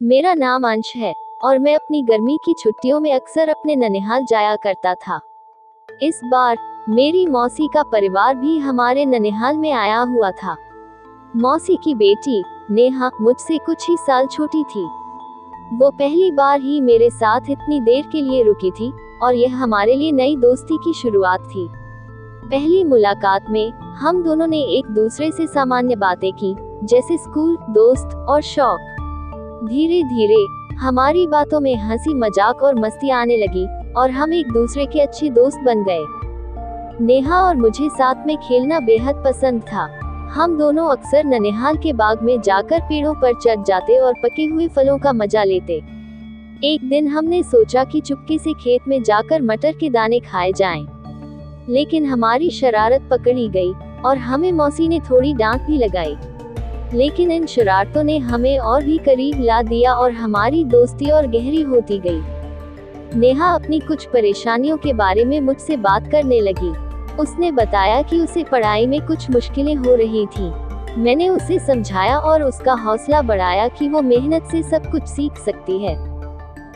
मेरा नाम अंश है और मैं अपनी गर्मी की छुट्टियों में अक्सर अपने ननिहाल जाया करता था। इस बार मेरी मौसी का परिवार भी हमारे ननिहाल में आया हुआ था। मौसी की बेटी नेहा मुझसे कुछ ही साल छोटी थी। वो पहली बार ही मेरे साथ इतनी देर के लिए रुकी थी और यह हमारे लिए नई दोस्ती की शुरुआत थी। पहली मुलाकात में हम दोनों ने एक दूसरे से सामान्य बातें की, जैसे स्कूल, दोस्त और शौक। धीरे धीरे हमारी बातों में हंसी मजाक और मस्ती आने लगी और हम एक दूसरे के अच्छे दोस्त बन गए। नेहा और मुझे साथ में खेलना बेहद पसंद था। हम दोनों अक्सर ननिहाल के बाग में जाकर पेड़ों पर चढ़ जाते और पके हुए फलों का मजा लेते। एक दिन हमने सोचा कि चुपके से खेत में जाकर मटर के दाने खाए जाएं। लेकिन हमारी शरारत पकड़ी गई और हमें मौसी ने थोड़ी डांट भी लगाई। लेकिन इन शरारतों ने हमें और भी करीब ला दिया और हमारी दोस्ती और गहरी होती गई। नेहा अपनी कुछ परेशानियों के बारे में मुझसे बात करने लगी। उसने बताया कि उसे पढ़ाई में कुछ मुश्किलें हो रही थी। मैंने उसे समझाया और उसका हौसला बढ़ाया कि वो मेहनत से सब कुछ सीख सकती है।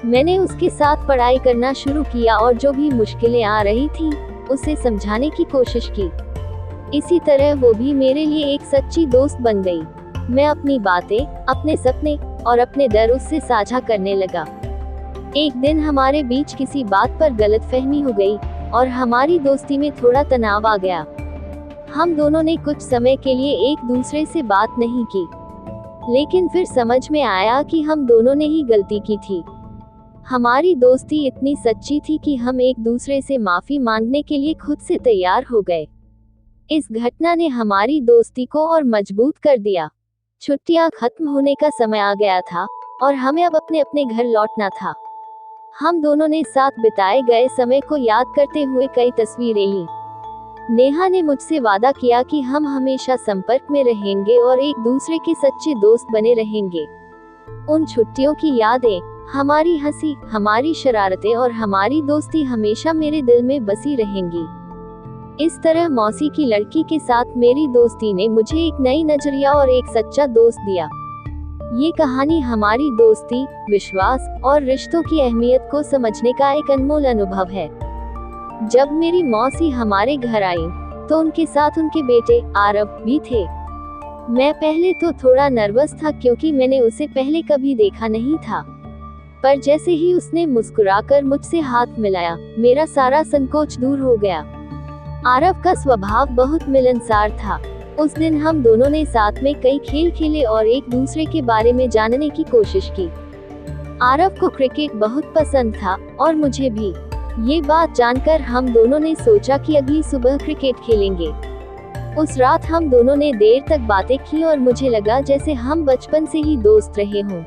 मैंने उसके साथ पढ़ाई करना शुरू किया और जो भी मुश्किलें आ रही थी उसे समझाने की कोशिश की। इसी तरह वो भी मेरे लिए एक सच्ची दोस्त बन गई। मैं अपनी बातें, अपने सपने और अपने डर उससे साझा करने लगा। एक दिन हमारे बीच किसी बात पर गलतफहमी हो गई और हमारी दोस्ती में थोड़ा तनाव आ गया। हम दोनों ने कुछ समय के लिए एक दूसरे से बात नहीं की, लेकिन फिर समझ में आया कि हम दोनों ने ही गलती की थी। हमारी दोस्ती इतनी सच्ची थी कि हम एक दूसरे से माफी मांगने के लिए खुद से तैयार हो गए। इस घटना ने हमारी दोस्ती को और मजबूत कर दिया। छुट्टियां खत्म होने का समय आ गया था और हमें अब अपने अपने घर लौटना था। हम दोनों ने साथ बिताए गए समय को याद करते हुए कई तस्वीरें ली। नेहा ने मुझसे वादा किया कि हम हमेशा संपर्क में रहेंगे और एक दूसरे के सच्चे दोस्त बने रहेंगे। उन छुट्टियों की यादें, हमारी हंसी, हमारी शरारतें और हमारी दोस्ती हमेशा मेरे दिल में बसी रहेंगी। इस तरह मौसी की लड़की के साथ मेरी दोस्ती ने मुझे एक नई नजरिया और एक सच्चा दोस्त दिया। ये कहानी हमारी दोस्ती, विश्वास और रिश्तों की अहमियत को समझने का एक अनमोल अनुभव है। जब मेरी मौसी हमारे घर आई तो उनके साथ उनके बेटे आरव भी थे। मैं पहले तो थोड़ा नर्वस था क्योंकि मैंने उसे पहले कभी देखा नहीं था, पर जैसे ही उसने मुस्कुराकर मुझसे हाथ मिलाया, मेरा सारा संकोच दूर हो गया। आरव का स्वभाव बहुत मिलनसार था। उस दिन हम दोनों ने साथ में कई खेल खेले और एक दूसरे के बारे में जानने की कोशिश की। आरव को क्रिकेट बहुत पसंद था और मुझे भी। ये बात जानकर हम दोनों ने सोचा कि अगली सुबह क्रिकेट खेलेंगे। उस रात हम दोनों ने देर तक बातें की और मुझे लगा जैसे हम बचपन से ही दोस्त रहे हों।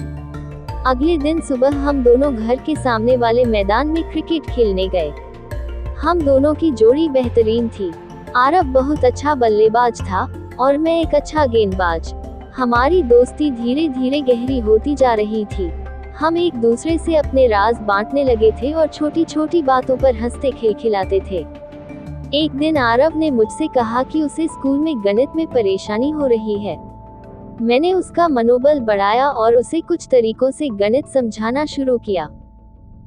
अगले दिन सुबह हम दोनों घर के सामने वाले मैदान में क्रिकेट खेलने गए। हम दोनों की जोड़ी बेहतरीन थी। आरव बहुत अच्छा बल्लेबाज था और मैं एक अच्छा गेंदबाज। हमारी दोस्ती धीरे धीरे गहरी होती जा रही थी। हम एक दूसरे से अपने राज बांटने लगे थे और छोटी छोटी बातों पर हंसते खिलखिलाते थे। एक दिन आरव ने मुझसे कहा कि उसे स्कूल में गणित में परेशानी हो रही है। मैंने उसका मनोबल बढ़ाया और उसे कुछ तरीकों से गणित समझाना शुरू किया।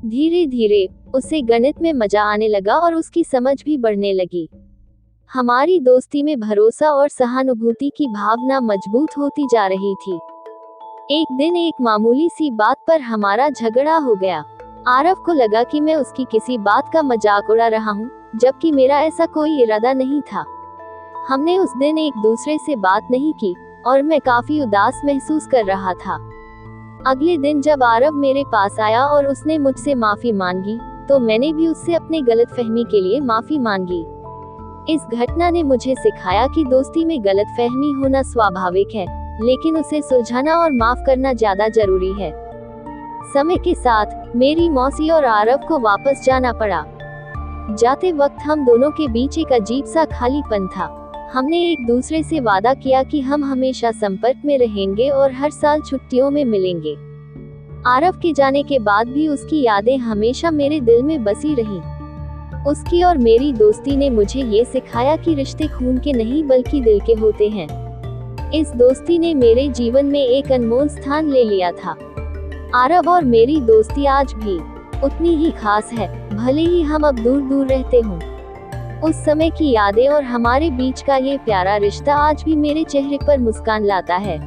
धीरे धीरे उसे गणित में मजा आने लगा और उसकी समझ भी बढ़ने लगी। हमारी दोस्ती में भरोसा और सहानुभूति की भावना मजबूत होती जा रही थी। एक दिन एक मामूली सी बात पर हमारा झगड़ा हो गया। आरव को लगा कि मैं उसकी किसी बात का मजाक उड़ा रहा हूँ, जबकि मेरा ऐसा कोई इरादा नहीं था। हमने उस दिन एक दूसरे से बात नहीं की और मैं काफी उदास महसूस कर रहा था। अगले दिन जब आरव मेरे पास आया और उसने मुझसे माफी मांगी, तो मैंने भी उससे अपने गलतफहमी के लिए माफी मांगी। इस घटना ने मुझे सिखाया कि दोस्ती में गलतफहमी होना स्वाभाविक है, लेकिन उसे सुलझाना और माफ करना ज्यादा जरूरी है। समय के साथ मेरी मौसी और आरव को वापस जाना पड़ा। जाते वक्त हम दोनों के बीच एक अजीब सा खालीपन था। हमने एक दूसरे से वादा किया कि हम हमेशा संपर्क में रहेंगे और हर साल छुट्टियों में मिलेंगे। आरव के जाने के बाद भी उसकी यादें हमेशा मेरे दिल में बसी रहीं। उसकी और मेरी दोस्ती ने मुझे ये सिखाया कि रिश्ते खून के नहीं बल्कि दिल के होते हैं। इस दोस्ती ने मेरे जीवन में एक अनमोल स्थान ले लिया था। आरव और मेरी दोस्ती आज भी उतनी ही खास है, भले ही हम अब दूर दूर रहते हों। उस समय की यादें और हमारे बीच का ये प्यारा रिश्ता आज भी मेरे चेहरे पर मुस्कान लाता है।